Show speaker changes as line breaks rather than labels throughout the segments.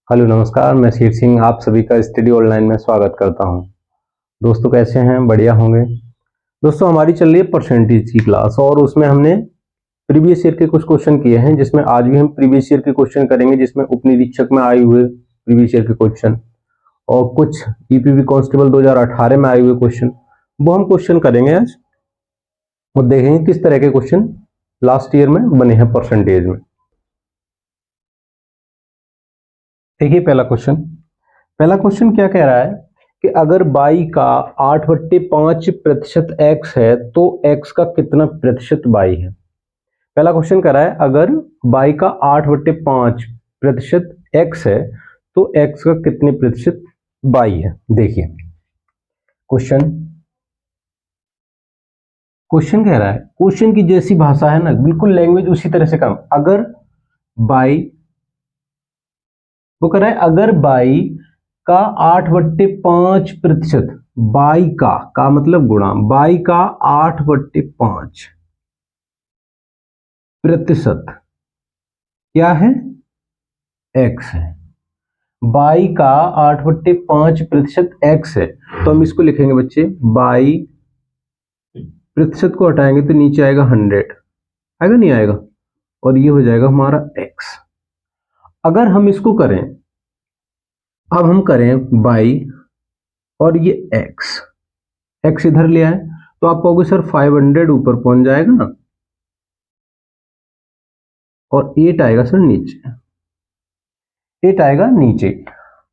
Hello नमस्कार, मैं शेर सिंह आप सभी का स्टडी ऑनलाइन में स्वागत करता हूं। दोस्तों कैसे हैं? बढ़िया होंगे। दोस्तों हमारी चल रही है परसेंटेज की क्लास और उसमें हमने प्रीवियस ईयर के कुछ क्वेश्चन किए हैं, जिसमें आज भी हम प्रीवियस ईयर के क्वेश्चन करेंगे, जिसमें उपनिरीक्षक में आए हुए प्रीवियस ईयर के क्वेश्चन और कुछ ईपीवी कांस्टेबल 2018 में आए हुए क्वेश्चन, वो हम क्वेश्चन करेंगे आज और देखेंगे किस तरह के क्वेश्चन लास्ट ईयर में बने हैं परसेंटेज में। देखिए पहला क्वेश्चन क्या कह रहा है कि अगर y का 8/5% x है तो x का कितना प्रतिशत y है। पहला क्वेश्चन कह रहा है अगर y का 8/5% x है तो x का कितने प्रतिशत y है। देखिए क्वेश्चन कह रहा है, क्वेश्चन की जैसी भाषा है ना, बिल्कुल लैंग्वेज उसी तरह से काम। अगर y, वो कह रहा है अगर y का 8/5%, बाई का मतलब गुणा, बाई का 8/5% क्या है? x है। बाई का 8/5% x है तो हम इसको लिखेंगे बच्चे, बाई प्रतिशत को हटाएंगे तो नीचे आएगा 100, आएगा नहीं आएगा, और ये हो जाएगा हमारा x। अगर हम इसको करें, अब हम करें बाई और ये x इधर ले आए तो आप कहोगे सर 500 ऊपर पहुंच जाएगा ना, और 8 आएगा सर नीचे, 8 आएगा नीचे।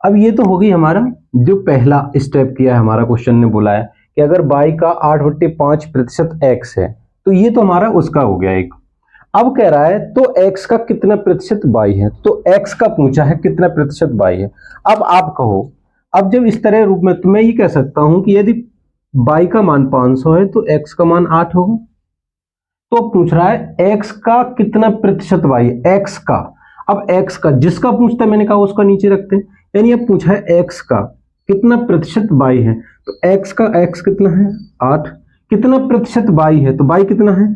अब ये तो हो गई हमारा जो पहला स्टेप किया है हमारा, क्वेश्चन ने बोला है कि अगर y का 8/5% x है तो ये तो हमारा उसका हो गया एक। अब कह रहा है तो x का कितना प्रतिशत y है, तो x का पूछा है कितना प्रतिशत y है। अब आप कहो, अब जब इस तरह रूप में तो मैं ये कह सकता हूं कि यदि y का मान 500 है तो x का मान 8 होगा। तो पूछ रहा है x का कितना प्रतिशत y है, x का। अब x का जिसका पूछता है मैंने कहा उसका नीचे रखते हैं, यानी अब पूछा है x का कितना प्रतिशत y है, तो x का x कितना है 8, कितना प्रतिशत y है तो y कितना है,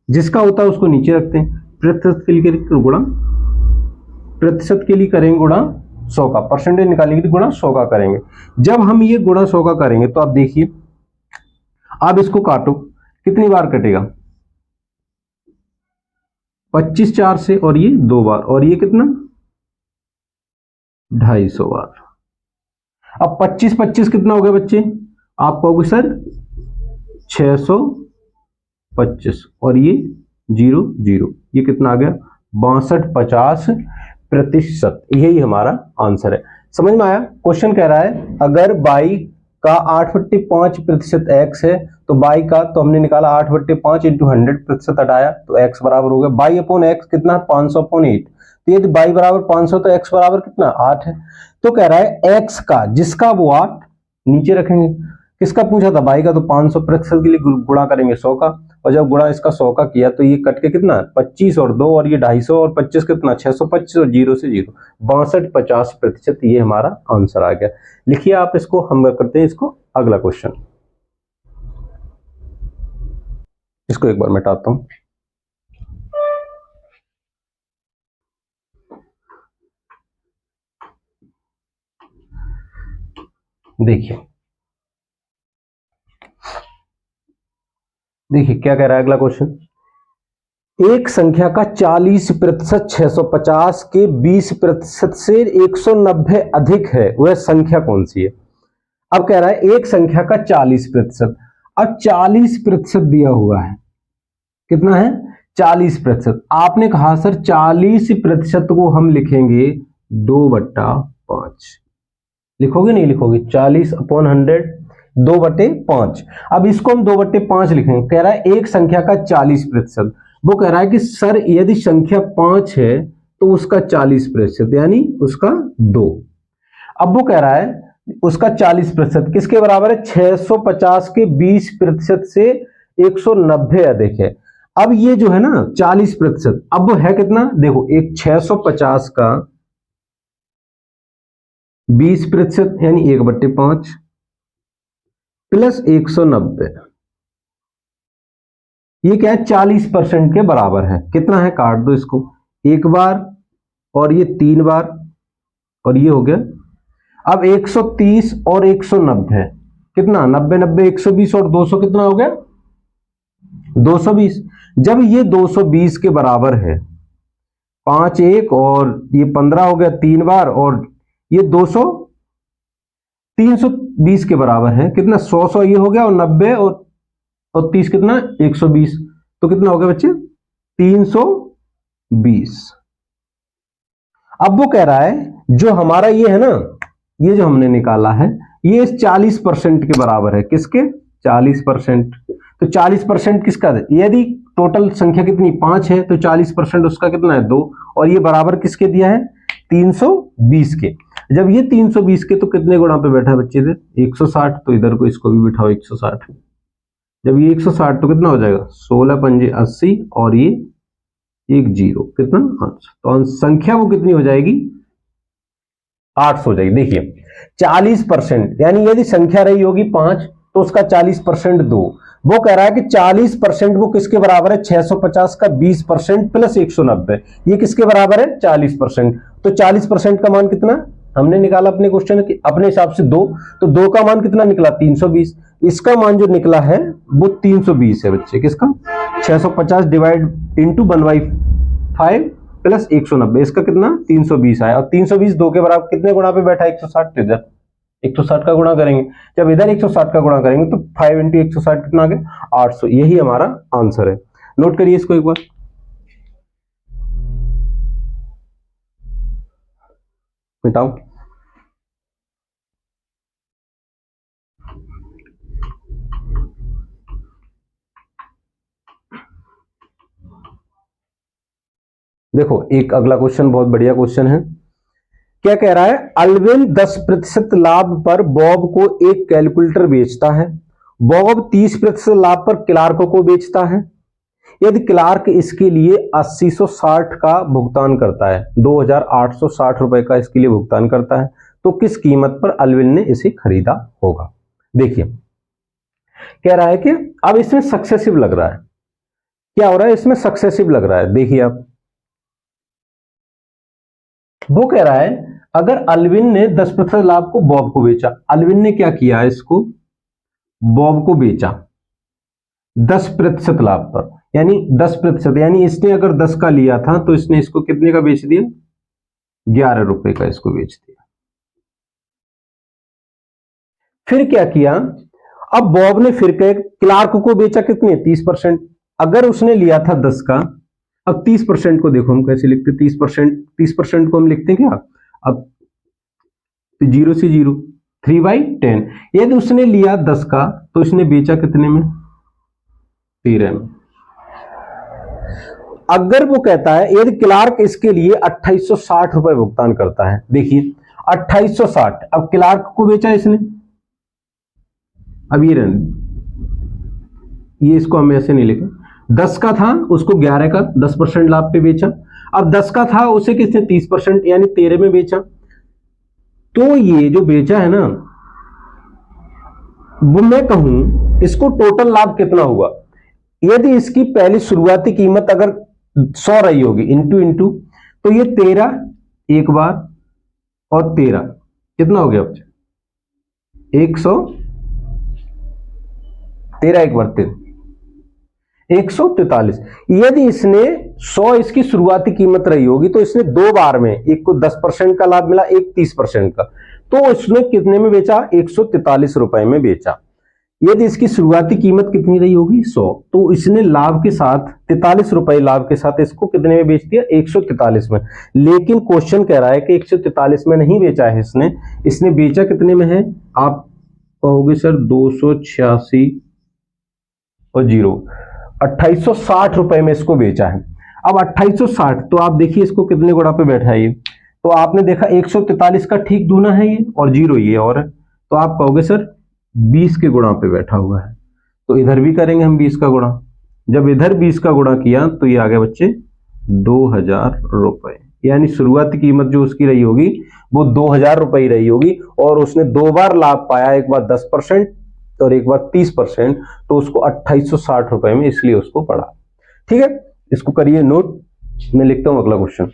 जिसका होता है उसको नीचे रखते हैं। प्रतिशत के लिए गुणा, प्रतिशत के लिए करेंगे गुणा 100 का, परसेंटेज निकालेंगे तो गुणा 100 का करेंगे। जब हम ये गुणा 100 का करेंगे तो आप देखिए, आप इसको काटो, कितनी बार कटेगा, 25 4 से, और ये 2 बार, और ये कितना 250 बार। अब 25 25 कितना हो गया बच्चे, आप कहोगे सर 625, और ये 0 0, ये कितना आ गया 62-50%। यही हमारा आंसर है। समझ में आया? क्वेश्चन कह रहा है अगर y का 8/5% x है तो y का, तो हमने निकाला 8/5 इंटू 100% हटाया तो x बराबर हो गया y अपॉन x कितना, 500/8। तो यदि y बराबर 500 तो x बराबर कितना 8 है। तो कह रहा है x का, जिसका वो 8 नीचे रखेंगे, किसका पूछा था y का, तो 500% के लिए गुणा करेंगे 100 का, और जब गुणा इसका 100 का किया तो ये कट के कितना 25 और 2, और ये 250 और 25 कितना 625, और 0 से 0 62-50%। ये हमारा आंसर आ गया। लिखिए आप इसको, हम करते हैं इसको अगला क्वेश्चन। इसको एक बार मिटाता हूं। देखिए क्या कह रहा है अगला क्वेश्चन, एक संख्या का 40% 650 के 20% से 190 अधिक है, वह संख्या कौन सी है। अब कह रहा है एक संख्या का 40%, अब 40% दिया हुआ है, कितना है 40%। आपने कहा सर 40% को हम लिखेंगे 2/5, लिखोगे नहीं लिखोगे, 40/100 2/5। अब इसको हम 2/5 लिखेंगे। कह रहा है एक संख्या का 40%, वो कह रहा है कि सर यदि संख्या 5 है तो उसका 40%, यानी उसका 2। अब वो कह रहा है उसका 40% किसके बराबर है, 650 के 20% से 190 अधिक है। अब ये जो है ना 40%, अब वो है कितना, देखो एक 650 का 20% यानी 1/5 प्लस 190, ये क्या है 40% के बराबर है। कितना है, काट दो इसको, एक बार और ये 3 बार, और ये हो गया। अब 130 और 190 कितना, 90 90 120 और 200 कितना हो गया 220। जब ये 220 के बराबर है, 5 1 और ये 15 हो गया 3 बार, और ये 200 320 के बराबर है, कितना 100 ये हो गया, और 90 और 30 कितना 120, तो कितना हो गया बच्चे 320। अब वो कह रहा है जो हमारा ये है ना, ये जो हमने निकाला है ये 40% के बराबर है, किसके 40%। तो 40% किसका है, यदि टोटल संख्या कितनी 5 है तो 40% उसका कितना है 2, और ये बराबर किसके दिया है 320 के। जब ये 320 के तो कितने गुणा पे बैठा है बच्चे इधर 160, तो इधर को इसको भी बिठाओ 160। जब ये 160 तो कितना हो जाएगा 16 पंजे 80, और ये 1 0 कितना 800, तो संख्या वो कितनी हो जाएगी 800 हो जाएगी। देखिए 40%, यानी यदि संख्या रही होगी 5 तो उसका 40% 2, वो कह रहा है कि 40% वो किसके बराबर है 650 का 20% प्लस 190, ये किसके बराबर है 40%। तो 40% का मान कितना हमने निकाला अपने क्वेश्चन के अपने हिसाब से 2, तो 2 का मान कितना निकला 320, इसका मान जो निकला है वो 320 है बच्चे, किसका 650 डिवाइड इंटू 1/5 प्लस 190, इसका कितना 320 आया। अब 320 2 के बराबर कितने गुणा पे बैठा 160, इधर 160 का गुणा करेंगे, जब इधर 160 का गुणा करेंगे तो 5 इंटू 160 कितना आ गया 800, यही हमारा आंसर है। नोट करिए इसको एक बार, मिटाओ। देखो एक अगला क्वेश्चन बहुत बढ़िया क्वेश्चन है। क्या कह रहा है, अल्विन 10% लाभ पर बॉब को एक कैलकुलेटर बेचता है, बॉब 30% लाभ पर क्लार्क को बेचता है। यदि क्लार्क इसके लिए 8060 का भुगतान करता है, 2860 रुपए का इसके लिए भुगतान करता है, तो किस कीमत पर अल्विन ने इसे खरीदा होगा। देखिए कह रहा है कि अब इसमें सक्सेसिव लग रहा है, क्या हो रहा है इसमें सक्सेसिव लग रहा है। देखिए आप, वो कह रहा है अगर अल्विन ने 10% लाभ को बॉब को बेचा, अल्विन ने क्या किया इसको बॉब को बेचा 10% लाभ पर, यानी 10%, यानी इसने अगर 10 का लिया था तो इसने इसको कितने का बेच दिया 11 रुपए का इसको बेच दिया। फिर क्या किया, अब बॉब ने फिर क्लार्क को बेचा कितने 30%, अगर उसने लिया था 10 का, अब 30% को देखो हम कैसे लिखते 30% को हम लिखते हैं क्या, अब 0 से 0 3/10, यदि उसने लिया 10 का तो इसने बेचा कितने में 13 में। अगर वो कहता है यदि क्लार्क इसके लिए 2860 रुपए भुगतान करता है, देखिए 2860, अब क्लार्क को बेचा इसने, अब ये इसको हम ऐसे नहीं लिखे, 10 का था उसको 11 का 10% लाभ पे बेचा, अब 10 का था उसे किसने 30% यानी 13 में बेचा, तो ये जो बेचा है ना वो मैं कहूं इसको टोटल लाभ कितना हुआ, यदि इसकी पहली शुरुआती कीमत अगर 100 रही होगी इंटू इंटू, तो ये 13 एक बार और 13 कितना हो गया बच्चे 113 एक बार 143। यदि इसने 100 इसकी शुरुआती कीमत रही होगी तो इसने 2 बार में, एक को 10% का लाभ मिला, एक 30% का, तो इसने कितने में बेचा 143 रुपए में बेचा। यदि इसकी शुरुआती कीमत कितनी रही होगी 100, तो इसने लाभ के साथ 43 रुपए लाभ के साथ इसको कितने में बेच दिया 143 में। लेकिन क्वेश्चन कह रहा है कि 143 में नहीं बेचा है इसने बेचा कितने में है, आप कहोगे सर 286 और 0 2860 रुपए में इसको बेचा है। अब 2860 तो आप देखिए इसको कितने गुणा पे बैठा है ये, तो आपने देखा 143 का ठीक दूना है ये और 0 ये और है, तो आप कहोगे सर 20 के गुणा पे बैठा हुआ है, तो इधर भी करेंगे हम 20 का गुणा। जब इधर 20 का गुणा किया तो ये आ गया बच्चे 2000 रुपए, यानी शुरुआती कीमत जो उसकी रही होगी वो 2000 रुपए ही रही होगी, और उसने 2 बार लाभ पाया, एक बार 10% और एक बार 30%, तो उसको 2860 रुपए में इसलिए उसको पड़ा। ठीक है, इसको करिए नोट, मैं लिखता हूं अगला क्वेश्चन।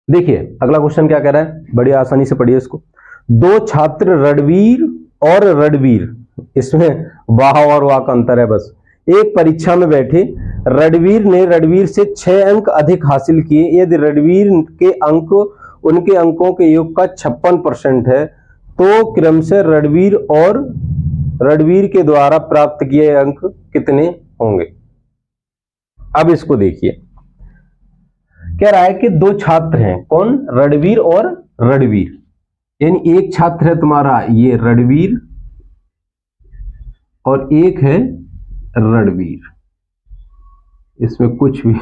देखिए अगला क्वेश्चन क्या कह रहा है, बड़ी आसानी से पढ़िए इसको। दो छात्र रणवीर और रणवीर, इसमें वाह और वाह का अंतर है बस। एक परीक्षा में बैठे, रणवीर ने रणवीर से 6 अंक अधिक हासिल किए। यदि रणवीर के अंक उनके अंकों के योग का 56% है, तो क्रमशः रणवीर और रणवीर के द्वारा प्राप्त किए अंक कितने होंगे। अब इसको देखिए, कह रहा है कि दो छात्र हैं, कौन, रणवीर और रणवीर, यानी एक छात्र है तुम्हारा ये रणवीर और एक है रणवीर, इसमें कुछ भी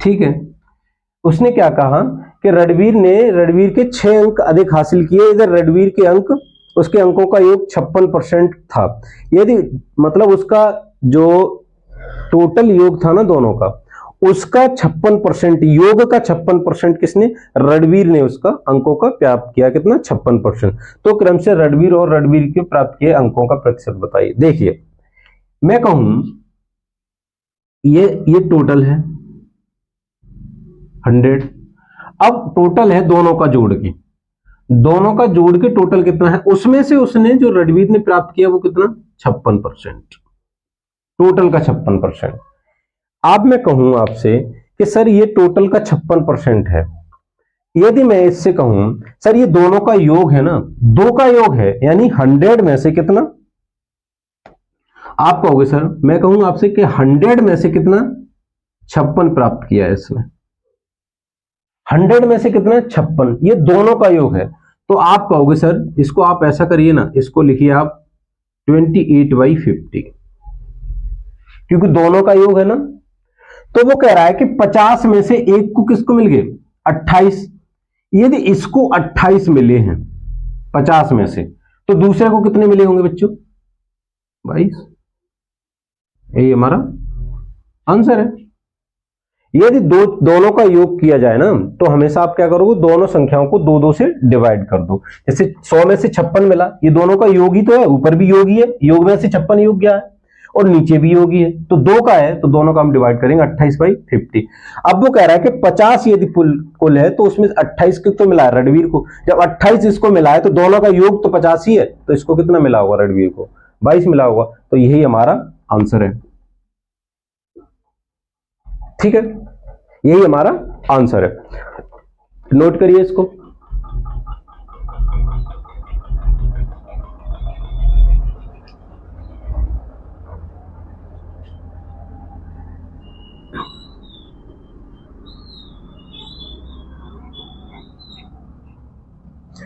ठीक है। उसने क्या कहा कि रणवीर ने रणवीर के 6 अंक अधिक हासिल किए। इधर रणवीर के अंक, उसके अंकों का योग 56% था। यदि मतलब उसका जो टोटल योग था ना दोनों का, उसका 56%, योग का 56% किसने, रणवीर ने उसका अंकों का प्राप्त किया। कितना, 56%। तो क्रमशः रणवीर और रणवीर के प्राप्त किए अंकों का प्रतिशत बताइए। देखिए मैं कहूं ये टोटल है 100। अब टोटल है दोनों का जोड़ के, दोनों का जोड़ के टोटल कितना है, उसमें से उसने जो रणवीर ने प्राप्त किया वो कितना, 56%, टोटल का 56%। अब मैं कहूं आपसे कि सर ये टोटल का 56% है, यदि मैं इससे कहूं सर ये दोनों का योग है ना, दो का योग है, यानी 100 में से कितना, आप कहोगे सर, मैं कहूं आपसे कि 100 में से कितना, 56 प्राप्त किया है इसने। 100 में से कितना, 56, ये दोनों का योग है। तो आप कहोगे सर इसको आप ऐसा करिए ना, इसको लिखिए आप 28/50, क्योंकि दोनों का योग है ना। तो वो कह रहा है कि 50 में से एक को किसको मिल गए, 28। यदि इसको 28 मिले हैं 50 में से, तो दूसरे को कितने मिले होंगे बच्चों, 22। यही हमारा आंसर है। यदि दोनों का योग किया जाए ना, तो हमेशा आप क्या करोगे, दोनों संख्याओं को 2-2 से डिवाइड कर दो। जैसे 100 में से 56 मिला, ये दोनों का योग ही तो है, ऊपर भी योग ही है, योग में से 56 योग गया है और नीचे भी योग ही है, तो 2 का है, तो दोनों का हम डिवाइड करेंगे 28/50। अब वो कह रहा है कि 50 यदि कुल है, तो उसमें 28 को तो मिला है रणवीर को, जब 28 इसको मिला है तो दोनों का योग तो 50 ही है, तो इसको कितना मिला होगा, रणवीर को 22 मिला होगा। तो यही हमारा आंसर है। ठीक है, यही हमारा आंसर है, नोट करिए इसको।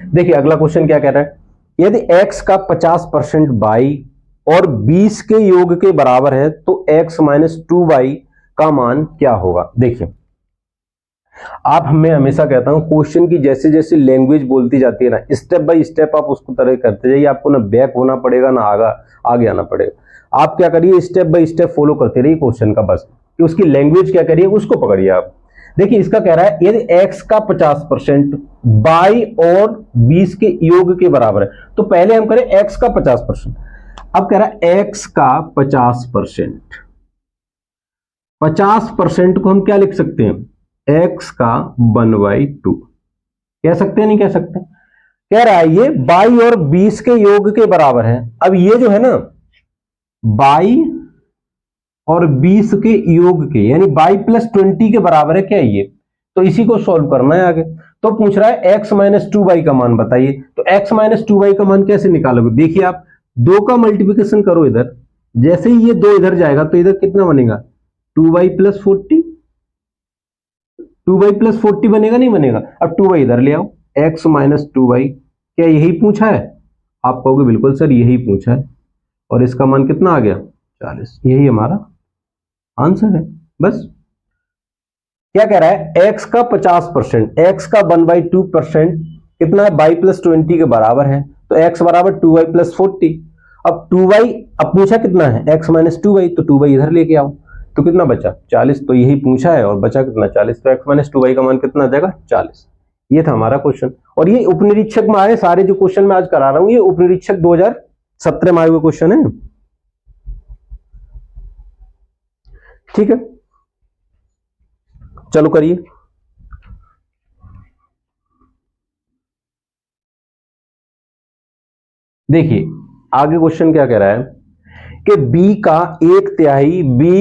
देखिए अगला क्वेश्चन क्या कह रहा है, यदि x का 50% y और 20 के योग के बराबर है, तो x - 2y का मान क्या होगा। देखिए आप, मैं हमेशा कहता हूं क्वेश्चन की जैसे जैसे लैंग्वेज बोलती जाती है ना, स्टेप बाय स्टेप आप उसको तरह करते जाइए, आपको ना बैक होना पड़ेगा ना आगे आना पड़ेगा। आप क्या करिए, स्टेप बाय स्टेप फॉलो करते रहिए क्वेश्चन का, बस कि उसकी लैंग्वेज क्या करिए उसको पकड़िए आप। देखिए इसका कह रहा है यदि x का 50% y और 20 के योग के बराबर है, तो पहले हम करें x का 50%। अब कह रहा है x का 50%, 50% को हम क्या लिख सकते हैं, x का 1/2 कह सकते हैं, नहीं कह सकते। कह रहा है ये y और 20 के योग के बराबर है। अब ये जो है ना y और 20 के योग के, यानी y + 20 के बराबर है क्या ये, तो इसी को सॉल्व करना है आगे। तो पूछ रहा है x - 2y का मान बताइए। तो x - 2y का मान कैसे निकालोगे, देखिए आप 2 का मल्टीप्लिकेशन करो इधर, जैसे ही ये 2 इधर जाएगा तो इधर कितना बनेगा, 2y + 40, 2y + 40 बनेगा, नहीं बनेगा। अब 2y इधर ले आओ, x - 2y, क्या यही पूछा है, आप कहोगे बिल्कुल सर यही पूछा है, और इसका मान कितना आ गया, 40। यही हमारा आंसर है। बस क्या कह रहा है, x का 50%, x का 1/2% कितना है, y + 20 के बराबर है, तो x बराबर 2y + 40। अब 2y, अब पूछा कितना है, x - 2y, तो 2y इधर लेके आओ, तो कितना बचा, 40। तो यही पूछा है और बचा कितना, 40। तो x - 2y का मान कितना आ जाएगा, 40। ये था हमारा क्वेश्चन। और ये उपनिरीक्षक में आए सारे जो क्वेश्चन मैं आज करा रहा हूं, ये उपनिरीक्षक 2017 में आए हुए क्वेश्चन है। ठीक है, चलो करिए। देखिए आगे क्वेश्चन क्या कह रहा है कि बी का 1/3 बी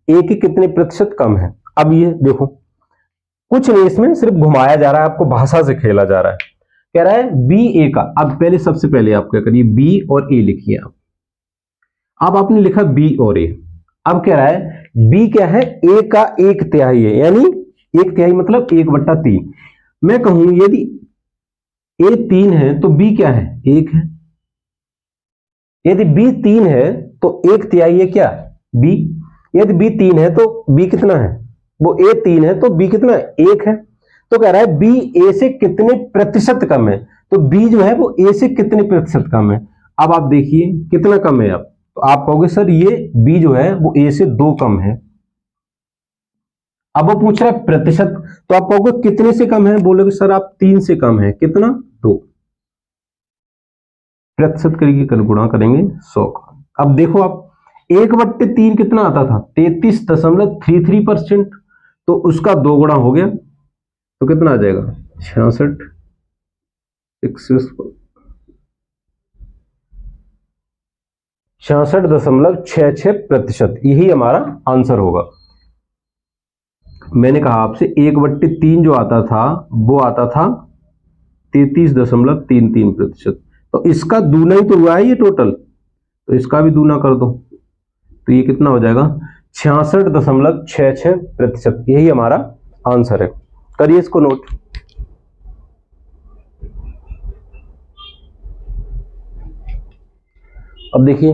ए के कितने प्रतिशत कम है। अब ये देखो कुछ नहीं, इसमें सिर्फ घुमाया जा रहा है, आपको भाषा से खेला जा रहा है। कह रहा है बी ए का, अब पहले सबसे पहले आप क्या करिए, बी और ए लिखिए आप। अब आपने लिखा बी और ए, अब कह रहा है बी क्या है, ए का 1/3 है, यानी 1/3 मतलब 1/3। मैं कहूं यदि ए 3 है तो बी क्या है, 1 है। यदि बी 3 है तो 1/3 है क्या, बी। यदि बी 3 है तो बी कितना है, वो ए 3 है तो बी कितना है, 1 है। तो कह रहा है बी ए से कितने प्रतिशत कम है, तो बी जो है वो ए से कितने प्रतिशत कम है। अब आप देखिए कितना कम है, अब तो आप कहोगे सर ये बी जो है वो ए से 2 कम है। अब वो पूछ रहा है प्रतिशत, तो आप कहोगे कितने से कम है, बोलोगे सर आप 3 से कम है, कितना, 2। प्रतिशत करके कल गुणा करेंगे 100 का। अब देखो आप 1/3 कितना आता था, 33.33%, तो उसका 2 गुणा हो गया तो कितना आ जाएगा, 66.66%, यही हमारा आंसर होगा। मैंने कहा आपसे 1/3 जो आता था वो आता था 33.33%, तो इसका दूना ही तो हुआ है ये टोटल, तो इसका भी दूना कर दो तो ये कितना हो जाएगा, 66.66%, यही हमारा आंसर है। करिए इसको नोट। अब देखिए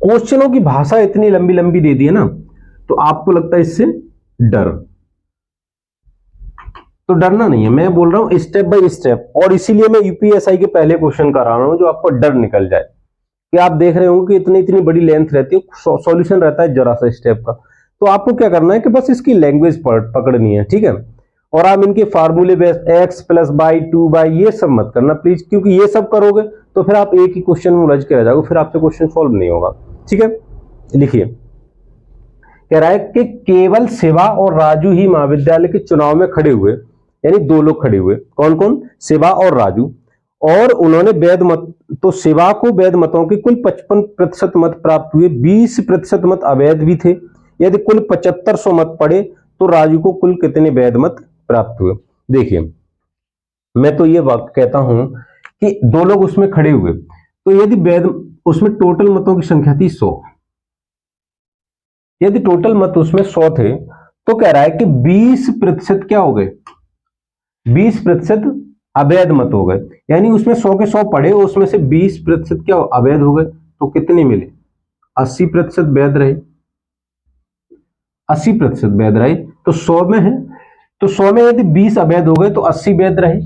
क्वेश्चनों की भाषा इतनी लंबी लंबी दे दी है ना, तो आपको लगता है इससे डर, तो डरना नहीं है, मैं बोल रहा हूं स्टेप बाय स्टेप, और इसीलिए मैं यूपीएसआई के पहले क्वेश्चन करा रहा हूं जो आपको डर निकल जाए कि आप देख रहे होंगे कि इतनी इतनी बड़ी लेंथ रहती है, सॉल्यूशन रहता है जरा सा स्टेप का। तो आपको क्या करना है कि बस इसकी लैंग्वेज पकड़नी है, ठीक है। और आप इनके फार्मूले बेस x + y 2y ये सब मत करना प्लीज, क्योंकि ये सब करोगे तो फिर आप एक ही क्वेश्चन में उलझ के रह जाओगे, फिर आपसे क्वेश्चन सॉल्व नहीं होगा, ठीक है। लिखिए, कह रहा है कि केवल शिवा और राजू ही महाविद्यालय के चुनाव में खड़े हुए, यानी 2 लोग खड़े हुए, कौन कौन, शिवा और राजू, और उन्होंने वैध मत, तो शिवा को वैध मतों के कुल 55% मत प्राप्त हुए, 20% मत अवैध भी थे। यदि कुल 7500 मत पड़े तो राजू को कुल कितने वैध मत प्राप्त हुए। देखिए मैं तो ये वाक्य कहता हूं कि 2 लोग उसमें खड़े हुए, तो यदि वैध, उसमें टोटल मतों की संख्या थी 100, यदि टोटल मत उसमें 100 थे तो कह रहा है कि 20% क्या हो गए, 20% अवैध मत हो गए, यानी उसमें 100 के 100 पड़े, उसमें से 20% क्या अवैध हो गए, तो कितने मिले, 80% वैध रहे, 80% वैध रहे, तो 100 में है, तो 100 में यदि 20 अवैध हो गए तो 80 वैध रहे।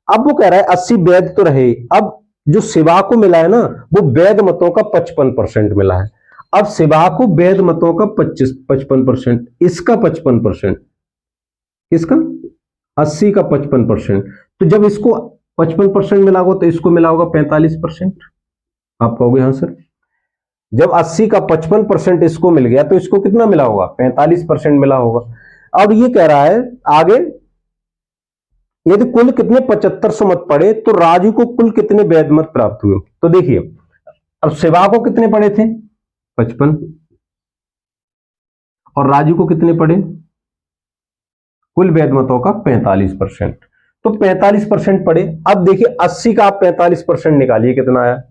अब वो कह रहा है 80 वैध तो रहे, अब जो शिवा को मिला है ना वो वैध मतों का 55% मिला है। अब शिवा को वैध मतों का 55%, इसका 55%, किसका, 80 का 55%, तो जब इसको 55% मिला होगा तो इसको मिला होगा 45%। आप कहोगे हाँ सर, जब 80 का 55% इसको मिल गया तो इसको कितना मिला होगा, 45% मिला होगा। अब ये कह रहा है आगे, यदि कुल कितने 7500 मत पड़े तो राजू को कुल कितने वैध मत प्राप्त हुए। तो देखिए अब शिवा को कितने पड़े थे, 55, और राजू को कितने पड़े, कुल वैध मतों का 45%, तो 45% पड़े। अब देखिए 80 का आप 45% निकालिए, कितना आया,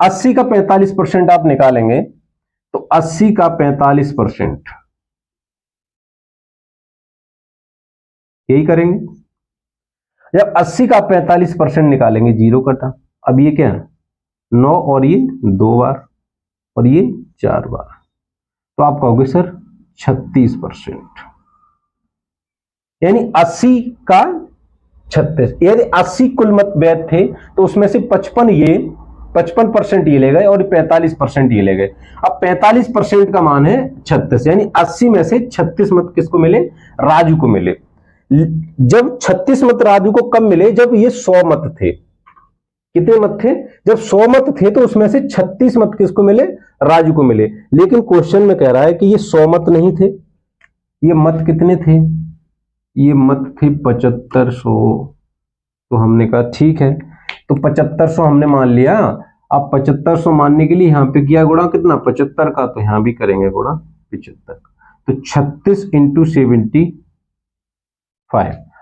80 का 45% आप निकालेंगे तो 80 का 45%, यही करेंगे। जब 80 का 45% निकालेंगे, 0 कटा, अब ये क्या है 9, और ये 2 बार, और ये 4 बार, तो आप कहोगे सर 36%, यानी 80 का 36, यदि 80 कुल मत वैध थे तो उसमें से 55% ये ले गए और 45% ये ले गए। अब 45% का मान है 36, यानी 80 में से 36 मत किसको मिले, राजू को मिले। जब 36 मत राजू को कब मिले, जब ये 100 मत थे, कितने मत थे, जब 100 मत थे तो उसमें से 36 मत किसको मिले, राजू को मिले। लेकिन क्वेश्चन में कह रहा है कि ये 100 मत नहीं थे, ये मत कितने थे, ये मत थे 7500, तो हमने कहा ठीक है, तो 7500 हमने मान लिया, अब 7500 मानने के लिए यहाँ पे किया गुणा कितना 75 का, तो यहाँ भी करेंगे गुणा 75 का, तो 36 इंटू 75।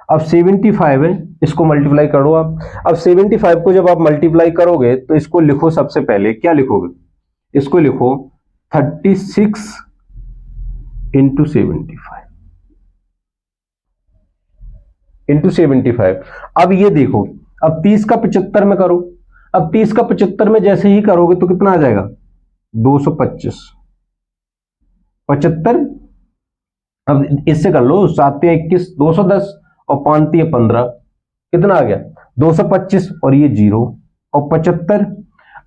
अब 75 है, इसको मल्टीप्लाई करो आप। अब 75 को जब आप मल्टीप्लाई करोगे तो इसको लिखो, सबसे पहले क्या लिखोगे, इसको लिखो 36 इंटू 75। अब ये देखो, अब 30 का 75 में करो। अब 30 का 75 में जैसे ही करोगे तो कितना आ जाएगा 225। 75, अब इससे कर लो, 7 21 210 और 5 15, कितना आ गया 225 और ये 0 और 75।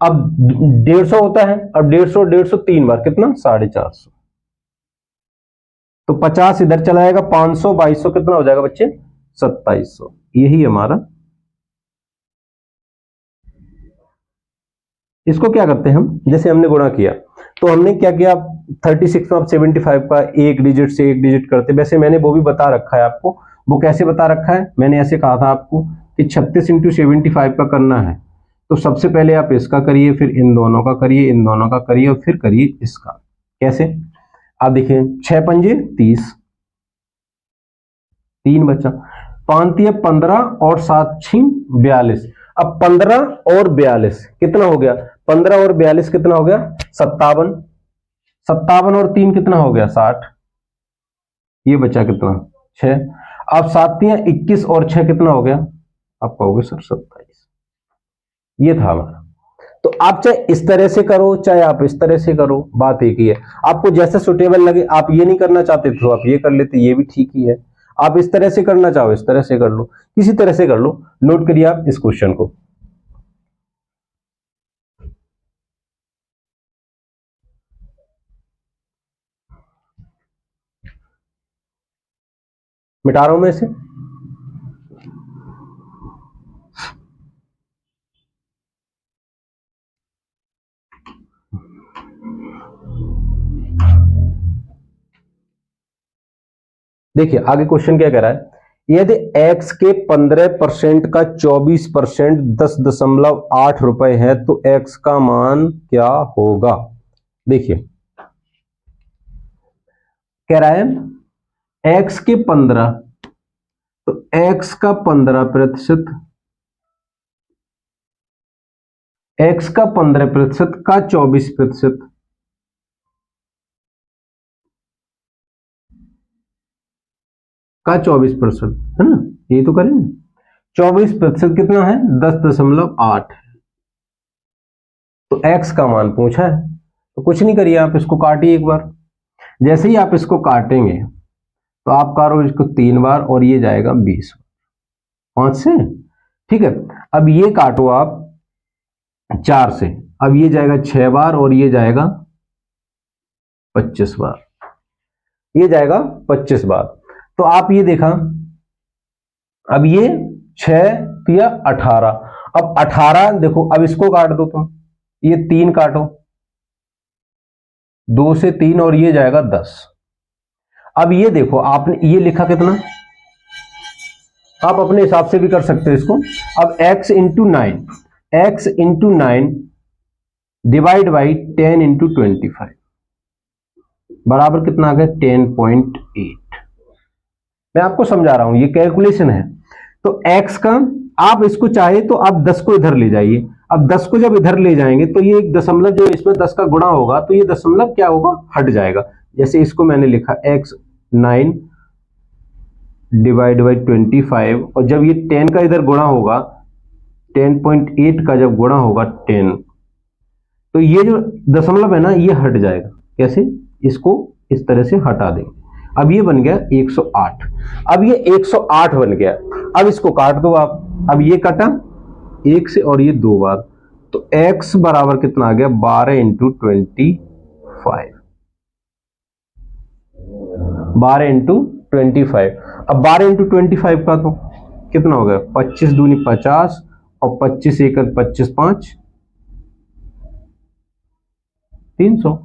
अब 150 होता है, अब 150 3 बार कितना 450, तो 50 इधर चला जाएगा, 500 2200 कितना हो जाएगा बच्चे 2700। यही हमारा, इसको क्या करते हैं हम, जैसे हमने गुणा किया तो हमने क्या किया, 36 में आप 75 का एक डिजिट से एक डिजिट करते, वैसे मैंने वो भी बता रखा है आपको। वो कैसे बता रखा है, मैंने ऐसे कहा था आपको कि 36 इंटू 75 का करना है, तो सबसे पहले आप इसका करिए, फिर इन दोनों का करिए, इन दोनों का करिए और फिर करिए इसका। कैसे, आप देखिए 6 पंजे 30, 3 बचा, 5 तिया 15 और 7 छिंग 42। अब 15 और 42 कितना हो गया, 15 और 42 कितना हो गया 57। 57 और 3 कितना हो गया 60, ये बचा कितना 6। अब 7 तिया 21 और 6 कितना हो गया, आप कहोगे सर 27। ये था हमारा। तो आप चाहे इस तरह से करो चाहे आप इस तरह से करो, बात एक ही है। आपको जैसा सुटेबल लगे, आप ये नहीं करना चाहते तो आप ये कर लेते, ये भी ठीक ही है। आप इस तरह से करना चाहो इस तरह से कर लो, किसी तरह से कर लो। नोट करिए आप इस क्वेश्चन को, मिटा रहा हूं मैं इसे। देखिए आगे क्वेश्चन क्या कह रहा है, यदि x के 15% का 24% 10.8 रुपए है तो x का मान क्या होगा। देखिए कह रहा है x के 15, तो x का 15%, x का 15% का 24%, का 24% है ना, ये तो करें 24% कितना है 10.8, तो x का मान पूछा है। तो कुछ नहीं करिए, आप इसको काटिए एक बार। जैसे ही आप इसको काटेंगे तो आप काटो इसको 3 बार और ये जाएगा 20, 5 से, ठीक है। अब ये काटो आप 4 से, अब ये जाएगा 6 बार और ये जाएगा 25 बार, ये जाएगा 25 बार। तो आप ये देखा, अब ये 6 या 18, अब 18 देखो, अब इसको काट दो तुम, ये 3 काटो, 2 से 3 और ये जाएगा 10। अब ये देखो आपने ये लिखा कितना, आप अपने हिसाब से भी कर सकते हो इसको। अब x into 9, x into 9 divide by 10 into 25 बराबर कितना आ गया 10.8। मैं आपको समझा रहा हूं, ये कैलकुलेशन है। तो x का, आप इसको चाहे तो आप 10 को इधर ले जाइए। अब 10 को जब इधर ले जाएंगे तो ये एक दशमलव जो इसमें 10 का गुणा होगा तो ये दशमलव क्या होगा हट जाएगा। जैसे इसको मैंने लिखा x 9 डिवाइड बाई 25, और जब ये 10 का इधर गुणा होगा 10.8 का जब गुणा होगा 10, तो ये जो दशमलव है ना ये हट जाएगा। कैसे, इसको इस तरह से हटा देंगे। अब ये बन गया 108, अब ये 108 बन गया। अब इसको काट दो आप, अब ये कटा 1 से और ये 2 बार, तो x बराबर कितना आ गया 12 इंटू 25, 12 इंटू 25। अब 12 इंटू 25 का तो कितना हो गया 25 दूनी 50 और 25 एक 25 5 300,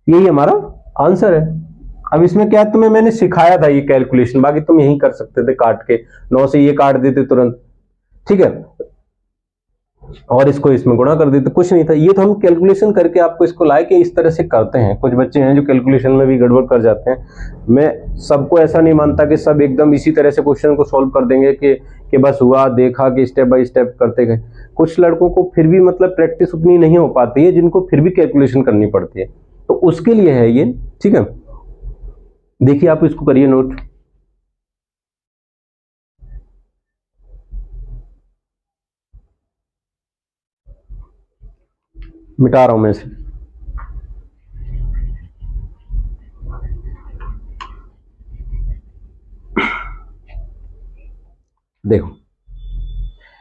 यही हमारा आंसर है। अब इसमें क्या तुम्हें मैंने सिखाया था ये कैलकुलेशन, बाकी तुम यही कर सकते थे काट के, 9 से ये काट देते तुरंत, ठीक है। और इसको इसमें गुणा कर देते, कुछ नहीं था। ये तो हम कैलकुलेशन करके आपको इसको लाए कि इस तरह से करते हैं। कुछ बच्चे हैं जो कैलकुलेशन में भी गड़बड़ कर जाते हैं। मैं सबको ऐसा नहीं मानता कि सब एकदम इसी तरह से क्वेश्चन को सॉल्व कर देंगे कि बस हुआ देखा कि स्टेप बाय स्टेप करते गए। कुछ लड़कों को फिर भी मतलब प्रैक्टिस उतनी नहीं हो पाती है, जिनको फिर भी कैलकुलेशन करनी पड़ती है, तो उसके लिए है ये। ठीक है, देखिए आप इसको करिए नोट। मिटा रहा हूं मैं इसे। देखो,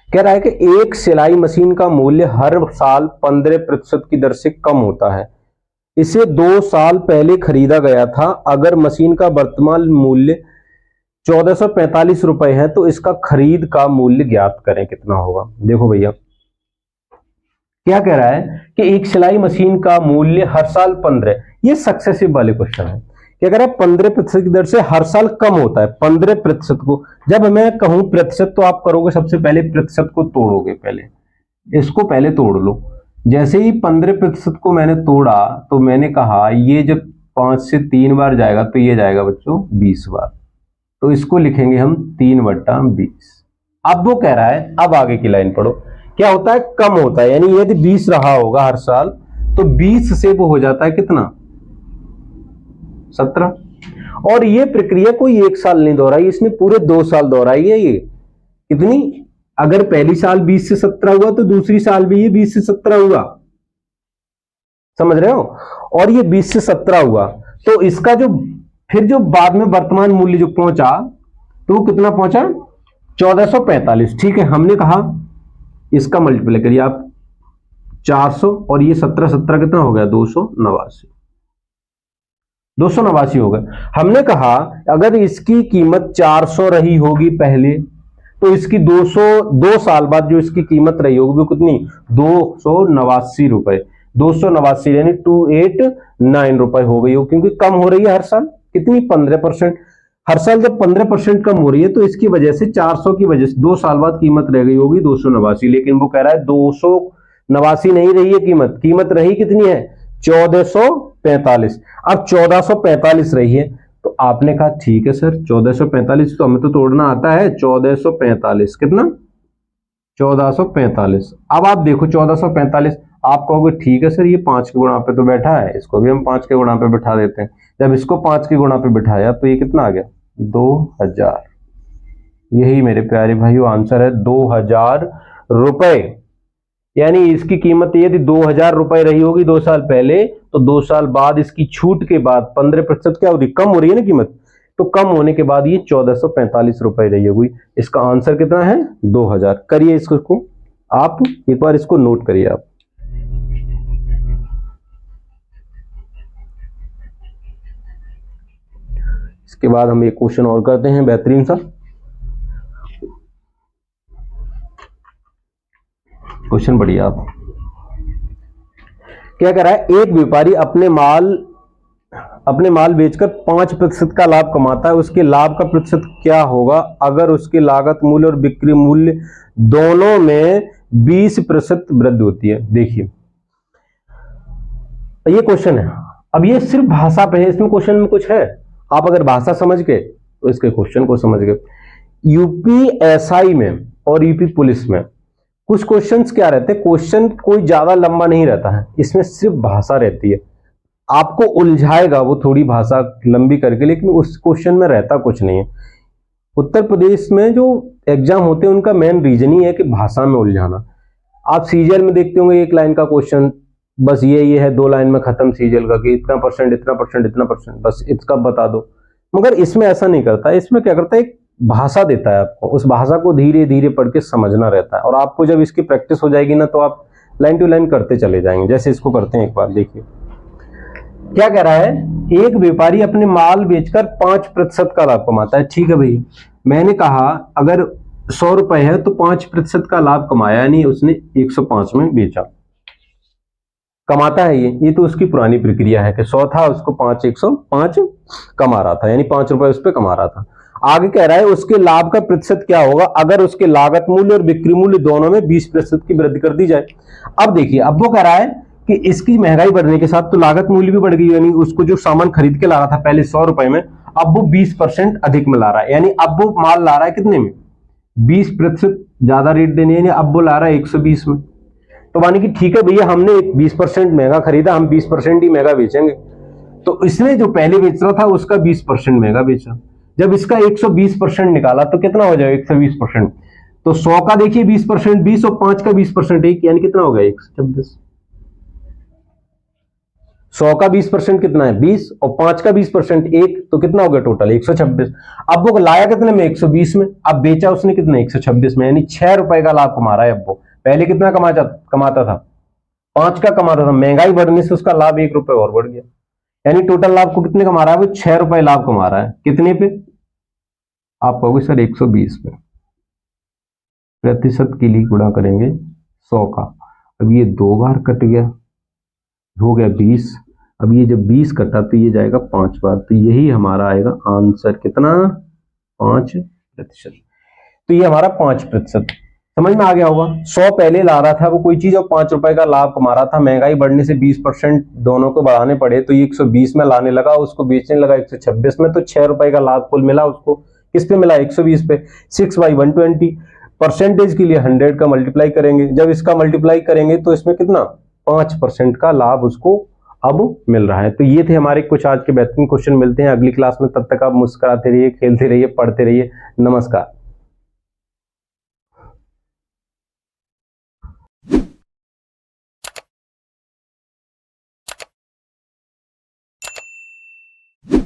कह रहा है कि एक सिलाई मशीन का मूल्य हर साल 15% की दर से कम होता है। इसे 2 साल पहले खरीदा गया था। अगर मशीन का वर्तमान मूल्य 1445 रुपए है तो इसका खरीद का मूल्य ज्ञात करें, कितना होगा। देखो भैया, क्या कह रहा है कि एक सिलाई मशीन का मूल्य हर साल 15, ये सक्सेसिव वाले क्वेश्चन है। क्या कह रहा है 15% की दर से हर साल कम होता है। 15% को जब मैं कहूं प्रतिशत तो आप करोगे सबसे पहले प्रतिशत को तोड़ोगे, पहले इसको पहले तोड़ लो। जैसे ही 15% को मैंने तोड़ा तो मैंने कहा ये जब 5 से 3 बार जाएगा तो ये जाएगा बच्चों 20 बार, तो इसको लिखेंगे हम 3/20। अब वो कह रहा है, अब आगे की लाइन पढ़ो, क्या होता है कम होता है, यानी यदि 20 रहा होगा हर साल तो 20 से वो हो जाता है कितना 17। और ये प्रक्रिया कोई एक साल नहीं दोहराई, इसने पूरे 2 साल दोहराई है। ये कितनी, अगर पहली साल 20 से 17 हुआ तो दूसरी साल भी ये 20 से 17 हुआ, समझ रहे हो। और ये 20 से 17 हुआ तो इसका जो फिर जो बाद में वर्तमान मूल्य जो पहुंचा तो वो कितना पहुंचा 1445। ठीक है, हमने कहा इसका मल्टीप्लाई करिए आप 400 और ये 17 कितना हो गया 289 हो गया। हमने कहा अगर इसकी कीमत 400 रही होगी पहले तो इसकी 2 साल बाद जो इसकी कीमत रही होगी वो कितनी 289 रुपए, 289 यानी 289 रुपए हो गई हो, क्योंकि कम हो रही है हर साल कितनी 15%। हर साल जब 15% कम हो रही है तो इसकी वजह से 400 की वजह से 2 साल बाद कीमत रह गई होगी 289। लेकिन वो कह रहा है 289 नहीं रही है, कीमत रही कितनी है 1445। अब 1445 रही है तो आपने कहा ठीक है सर 1445 तो हमें तो तोड़ना आता है, 1445 कितना 1445। अब आप देखो 1445, आप कहोगे ठीक है सर ये 5 के गुणा पे तो बैठा है, इसको भी हम 5 के गुणा पे बैठा देते हैं। जब इसको 5 के गुणा पे बिठाया तो ये कितना आ गया 2000। यही मेरे प्यारे भाइयों आंसर है 2000 रुपए। यानी इसकी कीमत यदि 2000 रुपए रही होगी 2 साल पहले तो 2 साल बाद इसकी छूट के बाद 15% क्या हो रही कम हो रही है ना कीमत, तो कम होने के बाद ये 1445 रुपए रही होगी। इसका आंसर कितना है 2000। करिए इसको आप एक बार इसको नोट करिए आप। इसके बाद हम एक क्वेश्चन और करते हैं बेहतरीन सा क्वेश्चन, बढ़िया आप। क्या कह रहा है एक व्यापारी अपने माल बेचकर 5% का लाभ कमाता है, उसके लाभ का प्रतिशत क्या होगा अगर उसके लागत मूल्य और बिक्री मूल्य दोनों में 20% वृद्धि होती है। देखिए ये क्वेश्चन है, अब ये सिर्फ भाषा पे है, इसमें क्वेश्चन में कुछ है, आप अगर भाषा समझ गए तो इसके क्वेश्चन को समझ गए। यूपीएसआई में और यूपी पुलिस में कुछ क्वेश्चंस क्या रहते हैं, क्वेश्चन कोई ज्यादा लंबा नहीं रहता है, इसमें सिर्फ भाषा रहती है, आपको उलझाएगा वो थोड़ी भाषा लंबी करके, लेकिन उस क्वेश्चन में रहता कुछ नहीं है। उत्तर प्रदेश में जो एग्जाम होते हैं उनका मेन रीजन ही है कि भाषा में उलझाना। आप सीजीएल में देखते होंगे एक लाइन का क्वेश्चन, बस ये है 2 लाइन में खत्म सीजीएल का कि इतना परसेंट इतना परसेंट इतना परसेंट, बस इसका बता दो। मगर इसमें ऐसा नहीं करता, इसमें क्या करता है एक भाषा देता है आपको, उस भाषा को धीरे धीरे पढ़ के समझना रहता है, और आपको जब इसकी प्रैक्टिस हो जाएगी ना तो आप लाइन टू लाइन करते चले जाएंगे। जैसे इसको करते हैं एक बार, देखिए क्या कह रहा है एक व्यापारी अपने माल बेचकर 5% का लाभ कमाता है। ठीक है भाई, मैंने कहा अगर 100 रुपए है तो 5% का लाभ कमाया, यानी उसने 105 में बेचा, कमाता है ये तो उसकी पुरानी प्रक्रिया है कि 100 था उसको 105 कमा रहा था, यानी 5 रुपए उस पर कमा रहा था। आगे कह रहा है उसके लाभ का प्रतिशत क्या होगा अगर उसके लागत मूल्य और बिक्री मूल्य दोनों में 20% की वृद्धि कर दी जाए। अब देखिए, अब वो कह रहा है कि इसकी महंगाई बढ़ने के साथ तो लागत मूल्य भी बढ़ गई, यानी उसको जो सामान खरीद के ला रहा था पहले 100 रुपए में, अब वो 20% अधिक में ला रहा है, यानी अब वो माल ला रहा है कितने में, 20% ज्यादा रेट देने, यानी अब वो ला रहा है 120 में। तो मानी कि ठीक है भैया, हमने 20% महंगा खरीदा, हम 20% ही महंगा बेचेंगे। तो इसने जो पहले बेच रहा था उसका 20% महंगा बेचा। जब इसका 120% निकाला तो कितना हो जाएगा 120%, तो 100 का देखिए 20%, 20 और 5 का 20% एक, यानी कितना हो गया 126। 100 का 20% कितना है 20, और 5 का 20% एक, तो कितना हो गया टोटल 126। अब वो लाया कितने में 120 में, अब बेचा उसने कितने 126 में, यानी 6 रुपए का लाभ कमा रहा है। अब वो पहले कितना कमाता था 5 का कमाता था, महंगाई बढ़ने से उसका लाभ 1 रुपए और बढ़ गया, यानी टोटल लाभ को कितने कमा रहा है वो 6 रुपए लाभ कमा रहा है। कितने पे, आप कहोगे सर 120 पे, प्रतिशत के लिए गुणा करेंगे 100 का, अब ये 2 बार कट गया, हो गया 20, अब ये जब 20 कटा तो ये जाएगा 5 बार, तो यही हमारा आएगा आंसर कितना 5%। तो ये हमारा 5%, समझ में आ गया होगा। 100 पहले ला रहा था वो कोई चीज और 5 रुपए का लाभ कमा रहा था, महंगाई बढ़ने से 20% दोनों को बढ़ाने पड़े, तो ये 120 में लाने लगा, उसको बेचने लगा 126 में, तो 6 रुपए का लाभ कुल मिला उसको, किस पे मिला 120 पे। 6/120 परसेंटेज के लिए 100 का मल्टीप्लाई करेंगे, जब इसका मल्टीप्लाई करेंगे तो इसमें कितना 5% का लाभ उसको अब मिल रहा है। तो ये थे हमारे कुछ आज के बेहतरीन क्वेश्चन। मिलते हैं अगली क्लास में, तब तक आप मुस्कुराते रहिए, खेलते रहिए, पढ़ते रहिए। नमस्कार।